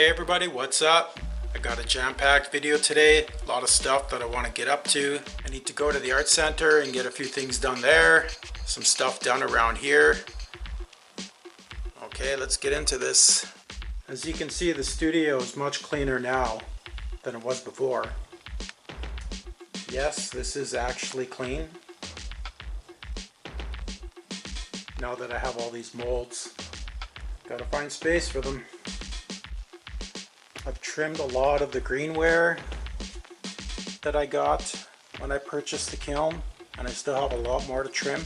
Hey everybody, what's up? I got a jam-packed video today, a lot of stuff that I want to get up to. I need to go to the art center and get a few things done there, some stuff done around here. Okay, let's get into this. As you can see, the studio is much cleaner now than it was before. Yes, this is actually clean. Now that I have all these molds, gotta find space for them. I've trimmed a lot of the greenware that I got when I purchased the kiln, and I still have a lot more to trim.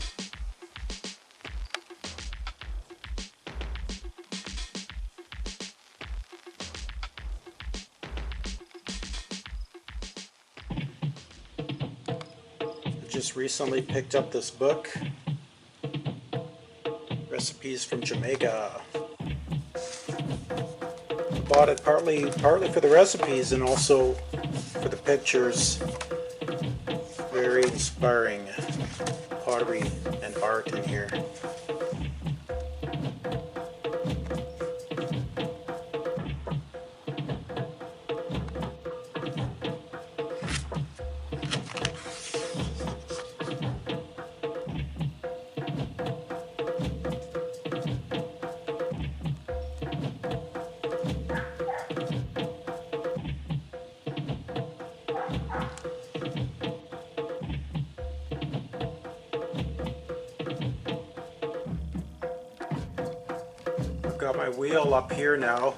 I just recently picked up this book, Recipes from Jamaica. Bought it partly for the recipes and also for the pictures. Very inspiring pottery and art in here. Got my wheel up here now.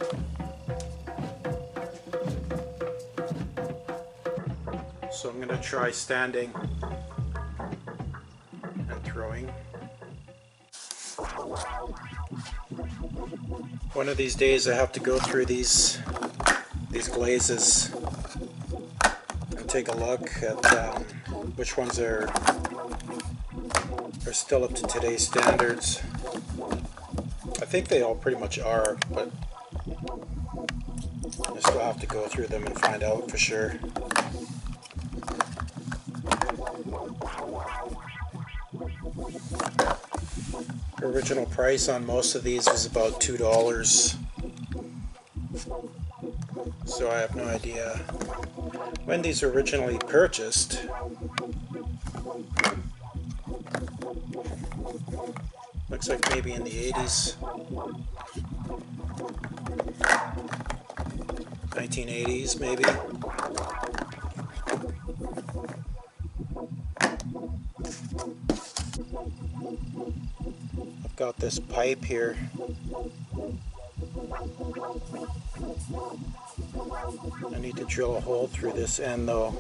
So I'm going to try standing and throwing. One of these days I have to go through these glazes and take a look at which ones are still up to today's standards. I think they all pretty much are, but I still have to go through them and find out for sure. Original price on most of these was about $2, so I have no idea when these were originally purchased. Looks like maybe in the 80s. 1980s maybe. I've got this pipe here. I need to drill a hole through this end though.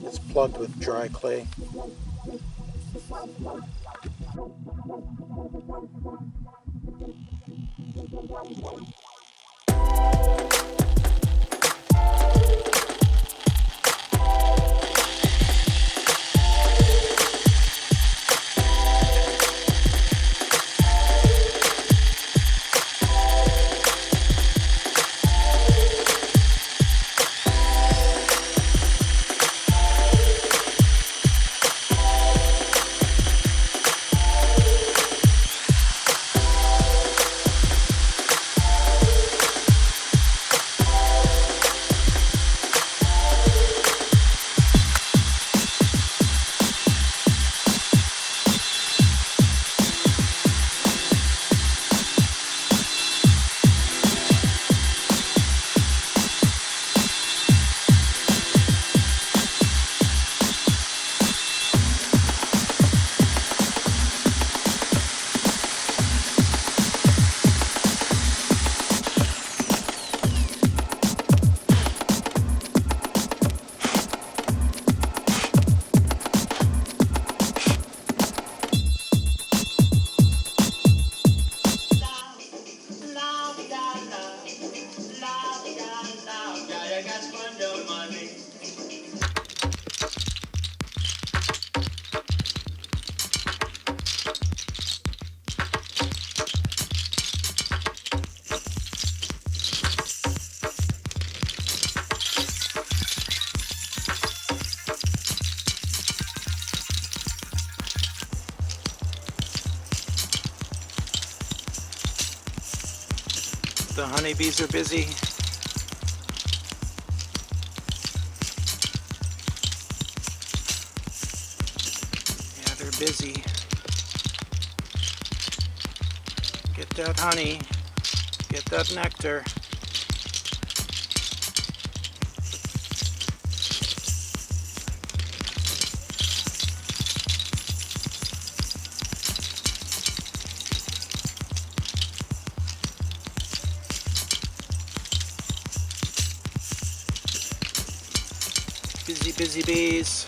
It's plugged with dry clay. The honeybees are busy. busy. Get that honey, get that nectar. Busy, busy bees.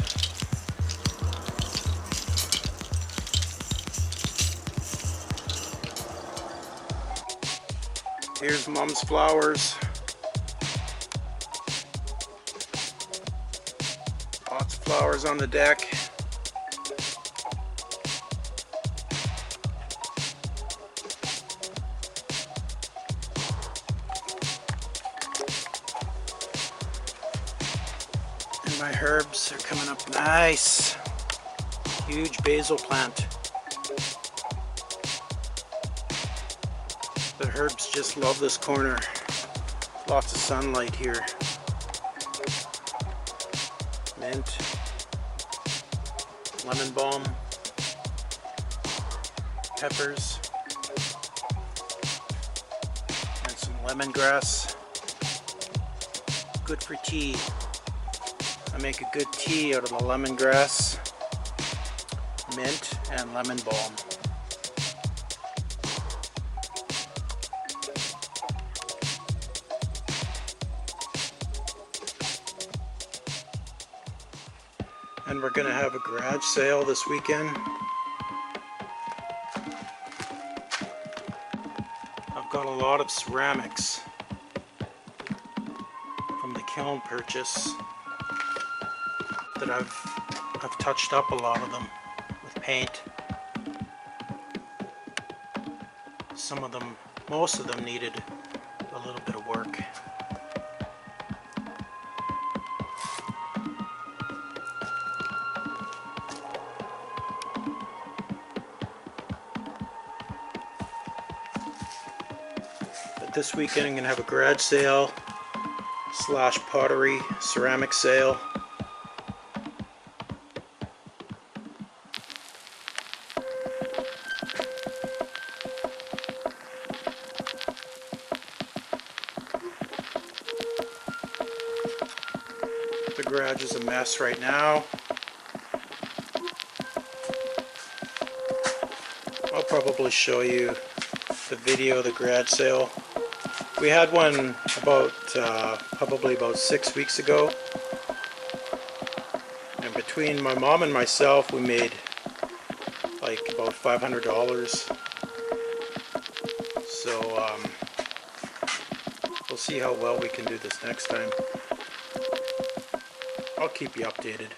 Here's Mom's flowers. Lots of flowers on the deck. And my herbs are coming up nice. Huge basil plant. The herbs just love this corner. Lots of sunlight here. Mint, lemon balm, peppers, and some lemongrass. Good for tea. I make a good tea out of the lemongrass, mint, and lemon balm. And we're going to have a garage sale this weekend. I've got a lot of ceramics from the kiln purchase that I've touched up a lot of them with paint. Some of them, most of them needed a little bit of work. This weekend I'm going to have a garage sale / pottery ceramic sale. The garage is a mess right now. I'll probably show you the video of the garage sale. We had one probably about 6 weeks ago, and between my mom and myself we made like about $500. So we'll see how well we can do this next time. I'll keep you updated.